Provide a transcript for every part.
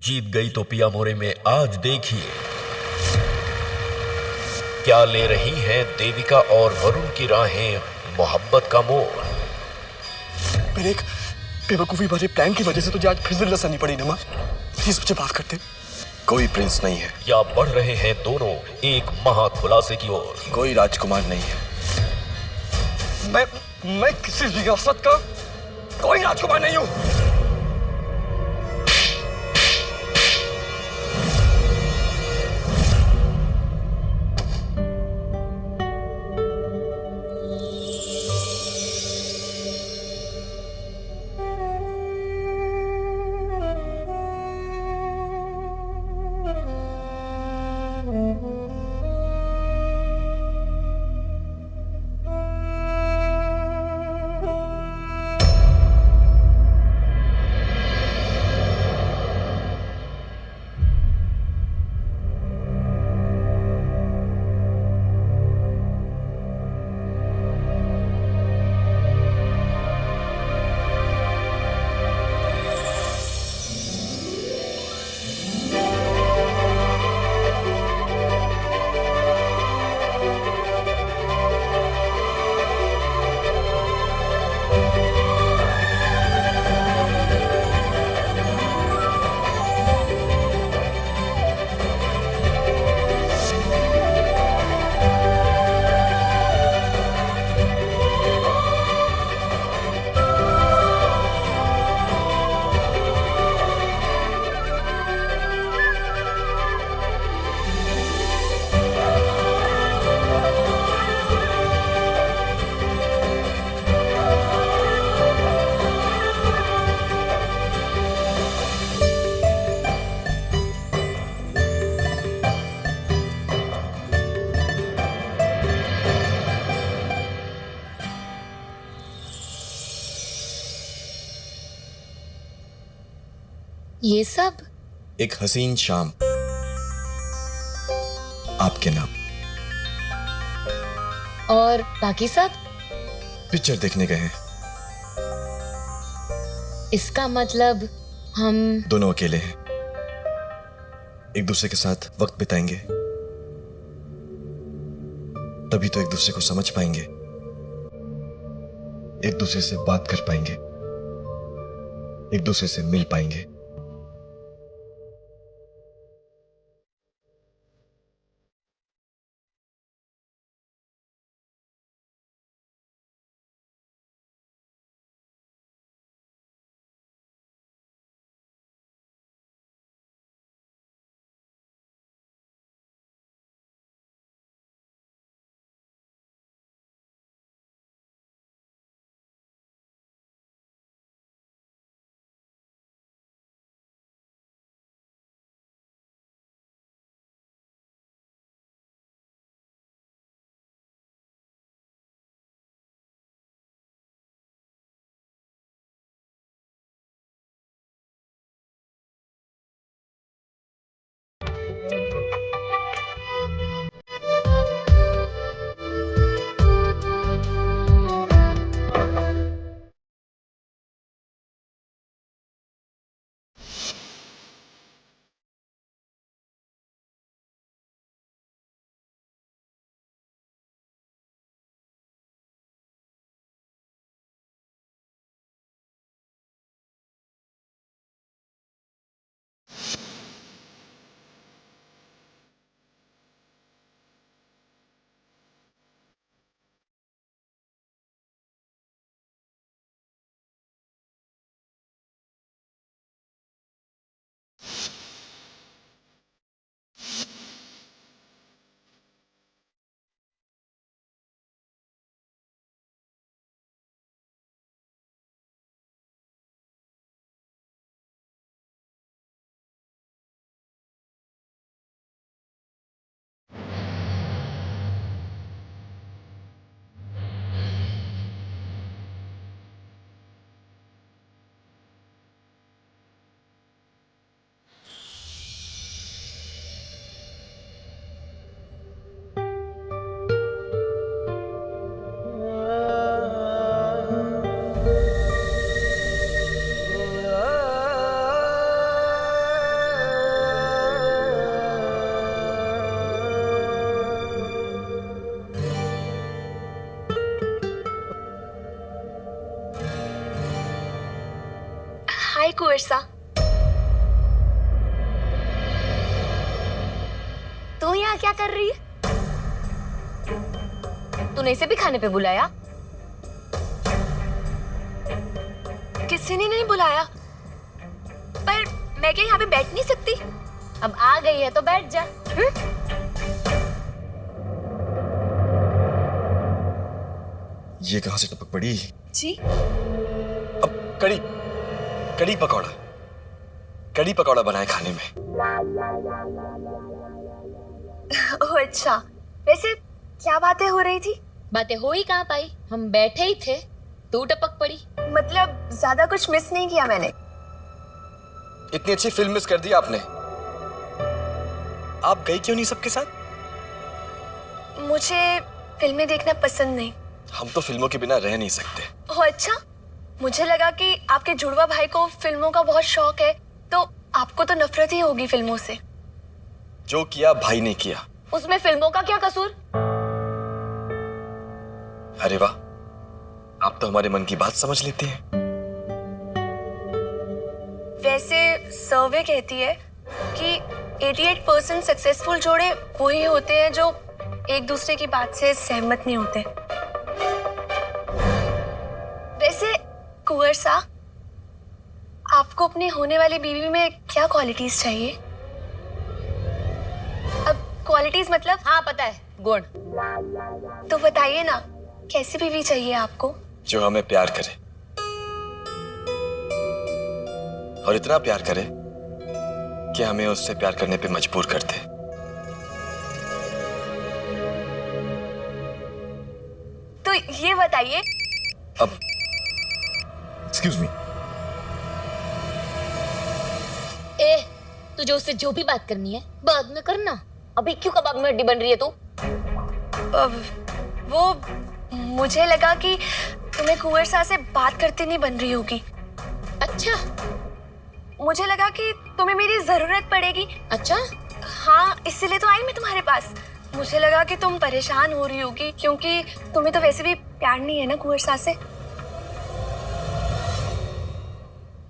जीत गई तो पिया मोरे में आज देखिए क्या ले रही हैं देविका और वरुण की राहें मोहब्बत का मोड़। मेरे एक बेवकूफी भरे प्लान की वजह से तुझे आज फिर जिल्लत सहनी पड़ी नमा। प्लीज मुझे माफ कर दे। कोई प्रिंस नहीं है। या बढ़ रहे हैं दोनों एक महा खुलासे की ओर। कोई राजकुमार नहीं है। मैं किसी रियासत का कोई राजकुमार नहीं हूं। ये सब एक हसीन शाम आपके नाम। और बाकी सब पिक्चर देखने गए हैं। इसका मतलब हम दोनों अकेले हैं। एक दूसरे के साथ वक्त बिताएंगे तभी तो एक दूसरे को समझ पाएंगे, एक दूसरे से बात कर पाएंगे, एक दूसरे से मिल पाएंगे। हाय कुवर्सा। तू यहाँ क्या कर रही है? तूने इसे भी खाने पे बुलाया? किसी ने नहीं बुलाया, पर मैं क्या यहाँ पे बैठ नहीं सकती? अब आ गई है तो बैठ जा। ये कहाँ से टपक पड़ी? जी अब कड़ी कड़ी पकौड़ा बनाए खाने में। ओह अच्छा, वैसे क्या बातें हो रही थी? बातें हो ही कहाँ पाई, हम बैठे ही थे, तू टपक पड़ी। मतलब ज्यादा कुछ मिस नहीं किया मैंने। इतनी अच्छी फिल्म मिस कर दी आपने। आप गई क्यों नहीं सबके साथ? मुझे फिल्में देखना पसंद नहीं। हम तो फिल्मों के बिना रह नहीं सकते। ओह अच्छा, मुझे लगा कि आपके जुड़वा भाई को फिल्मों का बहुत शौक है, तो आपको तो नफरत ही होगी फिल्मों से। जो किया भाई ने किया। उसमें फिल्मों का क्या कसूर? अरे वाह, आप तो हमारे मन की बात समझ लेते हैं। वैसे सर्वे कहती है कि 88% सक्सेसफुल जोड़े वही होते हैं जो एक दूसरे की बात से सहमत नहीं होते। वैसे कुंवर, आपको अपनी होने वाली बीवी में क्या क्वालिटीज चाहिए? अब क्वालिटीज मतलब? हाँ पता है, गुण। तो बताइए ना, कैसी बीवी चाहिए आपको? जो हमें प्यार करे, और इतना प्यार करे कि हमें उससे प्यार करने पे मजबूर कर दे। तो ये बताइए। अब एक्सक्यूज मी। तुझे उससे जो भी बात करनी है बाद में करना, अभी क्यों कबाब में हड्डी बन रही है तू? वो मुझे लगा कि तुम्हें कुंवर सा से बात करती नहीं बन रही होगी। अच्छा, मुझे लगा कि तुम्हें मेरी जरूरत पड़ेगी। अच्छा हाँ, इसीलिए तो आई मैं तुम्हारे पास। मुझे लगा कि तुम परेशान हो रही होगी, क्योंकि तुम्हें तो वैसे भी प्यार नहीं है ना कुंवर सा से।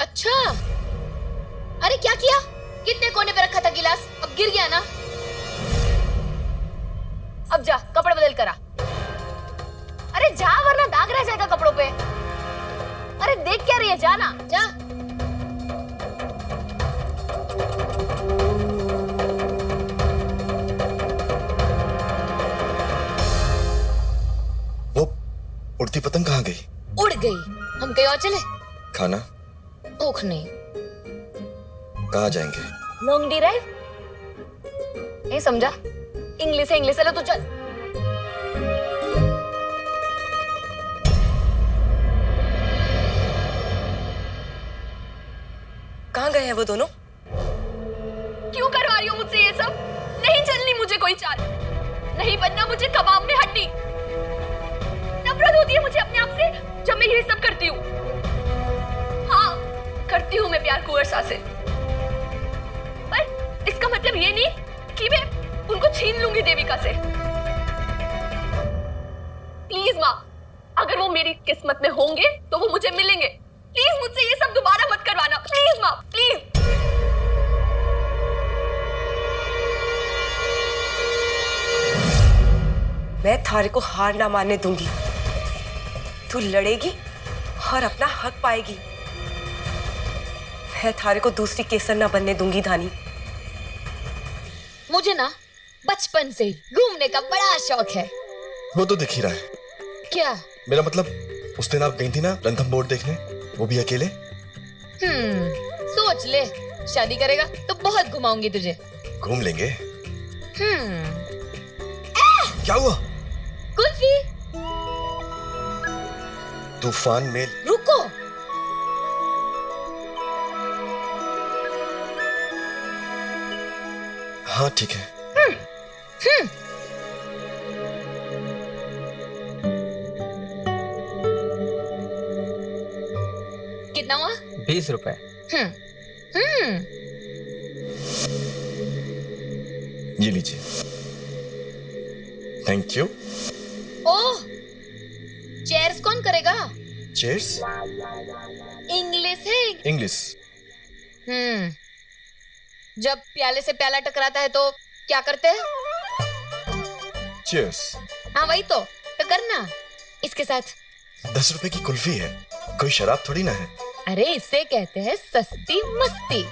अच्छा, अरे क्या किया? कितने कोने पे रखा था गिलास, अब गिर गया ना। अब जा कपड़े बदल कर आ। अरे जा, वरना दाग रह जाएगा कपड़ों पे। अरे देख क्या रही है, जा ना, जा। वो उड़ती पतंग कहाँ गई? उड़ गई। हम कहीं और चले? खाना? भूख नहीं। कहाँ जाएंगे? Long drive. ये समझा? इंग्लिश है, इंग्लिश है, लो तो चल। कहाँ गए हैं वो दोनों? क्यों करवा रही हो मुझसे ये सब? नहीं चलनी मुझे कोई चाल, नहीं बनना मुझे कबाब में हड्डी। नफरत होती है मुझे अपने आप से जब मैं ये सब करती हूँ। हाँ, करती हूँ मैं प्यार कुंवर सा से, पर इसका मतलब ये नहीं कि मैं उनको छीन लूंगी देविका से। प्लीज माँ, अगर वो मेरी किस्मत में होंगे तो वो मुझे मिलेंगे। प्लीज मुझसे ये सब दोबारा मत करवाना, प्लीज माँ, प्लीज। मैं थारे को हार ना मानने दूंगी। तू लड़ेगी और अपना हक पाएगी। मैं थारे को दूसरी केसर ना बनने दूंगी धानी। मुझे ना बचपन से घूमने का बड़ा शौक है। वो तो दिख ही रहा है। क्या? मेरा मतलब उस दिन आप गई थी ना रणथंभौर देखने, वो भी अकेले? सोच ले, शादी करेगा तो बहुत घुमाऊंगी तुझे। घूम लेंगे। क्या हुआ? कुल्फी। तूफान में। रुको, हाँ ठीक है। कितना हुआ? 20 रुपए। ये लीजिए। Thank you. ओह, चेयर्स कौन करेगा? चेयर्स? इंग्लिश है। इंग्लिश। जब प्याले से प्याला टकराता है तो क्या करते हैं? चीयर्स। हाँ वही तो टकरना। इसके साथ 10 रुपए की कुल्फी है, कोई शराब थोड़ी ना है। अरे इससे कहते हैं सस्ती मस्ती।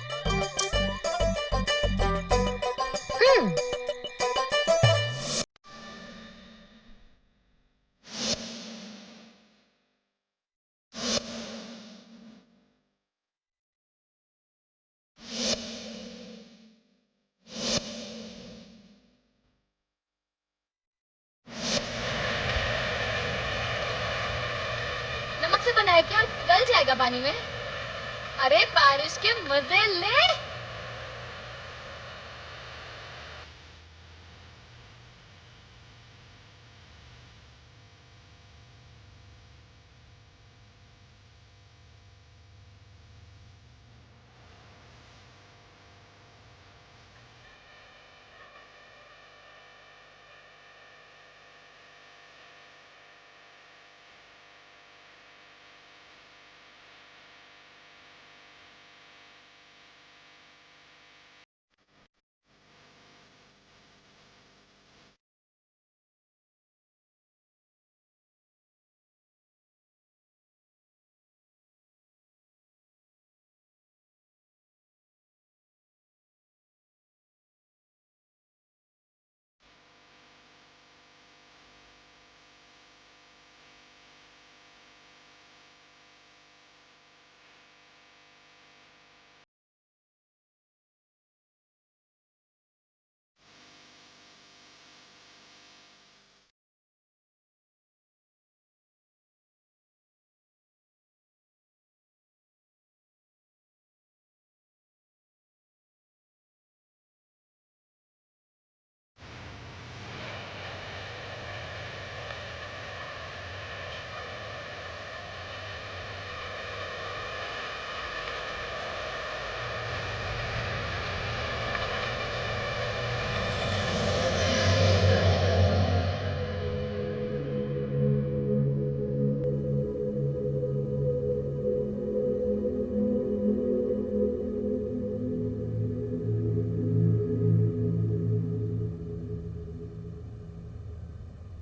नमक से बना है क्या? गल जाएगा पानी में। अरे बारिश के मजे ले।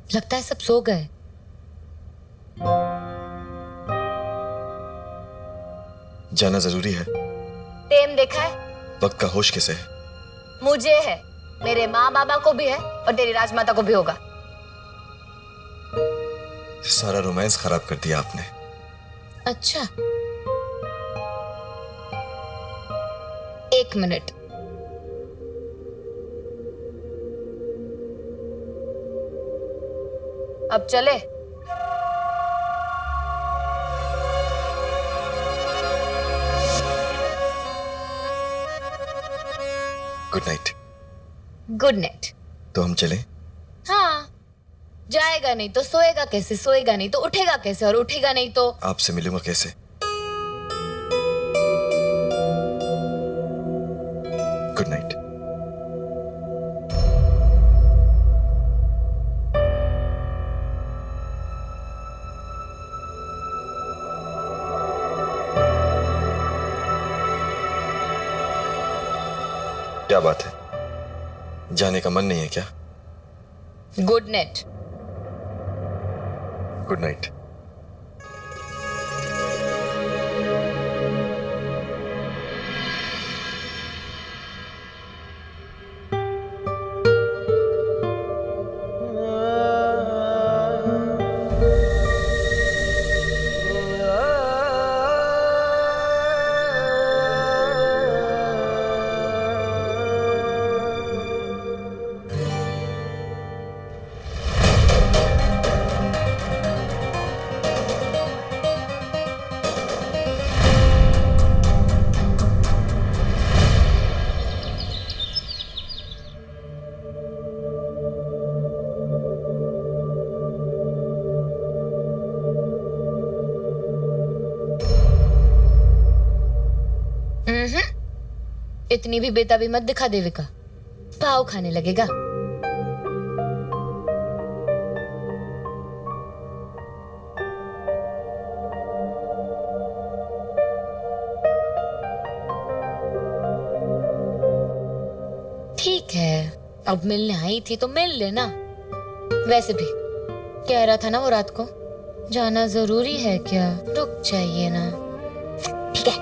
लगता है सब सो गए। जाना जरूरी है। टेम देखा है? वक्त का होश किसे है? मुझे है, मेरे माँ बाबा को भी है और तेरी राजमाता को भी होगा। सारा रोमांस खराब कर दिया आपने। अच्छा, एक मिनट। अब चले। Good night. Good night. तो हम चलें? हाँ, जाएगा नहीं तो सोएगा कैसे, सोएगा नहीं तो उठेगा कैसे, और उठेगा नहीं तो आपसे मिलूंगा कैसे? Good night. क्या बात है, जाने का मन नहीं है क्या? Good night. Good night. इतनी भी बेताबी मत दिखा देविका, भाव खाने लगेगा। ठीक है, अब मिलने आई थी तो मिल लेना। वैसे भी कह रहा था ना वो रात को, जाना जरूरी है क्या, रुक जाइए ना। ठीक है,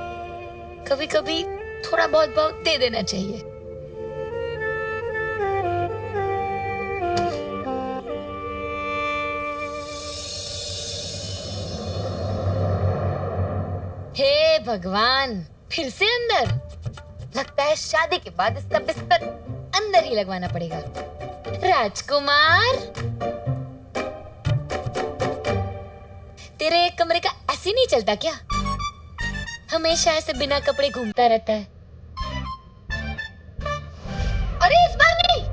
कभी कभी थोड़ा बहुत दे देना चाहिए। हे भगवान, फिर से अंदर। लगता है शादी के बाद इसका बिस्तर अंदर ही लगवाना पड़ेगा। राजकुमार, तेरे कमरे का ऐसे नहीं चलता क्या? हमेशा ऐसे बिना कपड़े घूमता रहता है। अरे इस बार नहीं।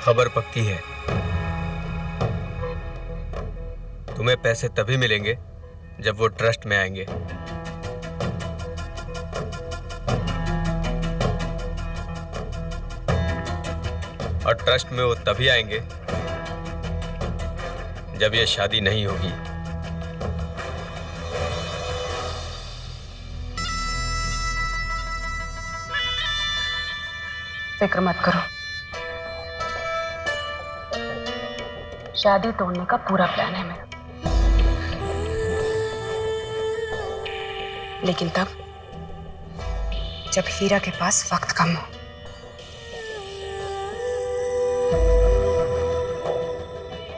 खबर पक्की है, तुम्हें पैसे तभी मिलेंगे जब वो ट्रस्ट में आएंगे। और ट्रस्ट में वो तभी आएंगे जब ये शादी नहीं होगी। फिक्र मत करो, शादी तोड़ने का पूरा प्लान है मेरा। लेकिन तब जब हीरा के पास वक्त कम हो।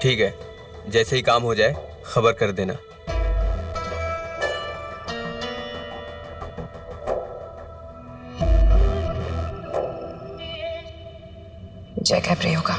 ठीक है, जैसे ही काम हो जाए खबर कर देना। जय कैप्रे होगा।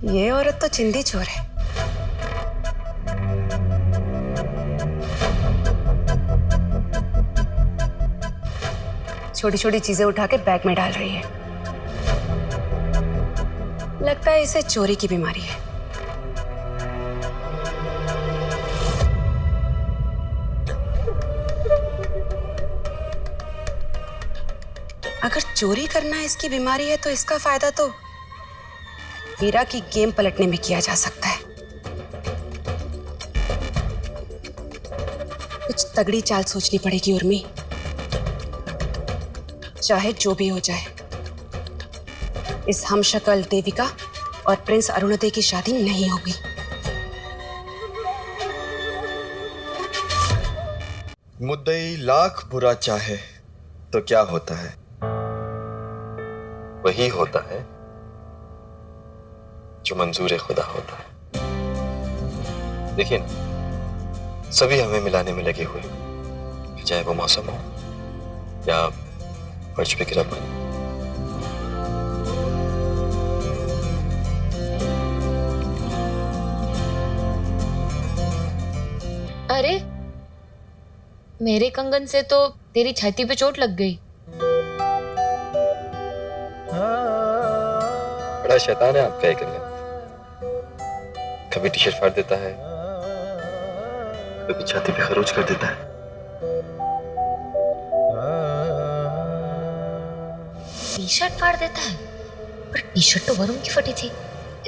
ये औरत तो चिंदी चोर है। छोटी छोटी चीजें उठा के बैग में डाल रही है। लगता है इसे चोरी की बीमारी है। अगर चोरी करना इसकी बीमारी है तो इसका फायदा तो हीरा की गेम पलटने में किया जा सकता है। कुछ तगड़ी चाल सोचनी पड़ेगी उर्मी। चाहे जो भी हो जाए, इस हमशक्ल देविका और प्रिंस अरुणोदय की शादी नहीं होगी। मुद्दई लाख बुरा चाहे तो क्या होता है? वही होता है जो मंजूर खुदा होता है। देखिए ना, सभी हमें मिलाने में लगे हुए, चाहे वो मौसम हो या फर्श पे गिरा पानी। अरे मेरे कंगन से तो तेरी छाती पे चोट लग गई। बड़ा शैतान है आपका ये कंगन। कभी टी शर्ट फाड़ देता है, कभी छाती पे खरोच कर देता है। टी शर्ट फाड़ देता है, पर टी शर्ट तो वरुण की फटी थी।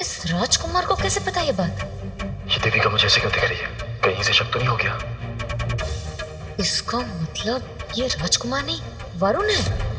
इस राजकुमार को कैसे पता ये बात? ये देविका मुझे ऐसे क्यों दिख रही है? कहीं से शक तो नहीं हो गया? इसका मतलब ये राजकुमार नहीं वरुण है।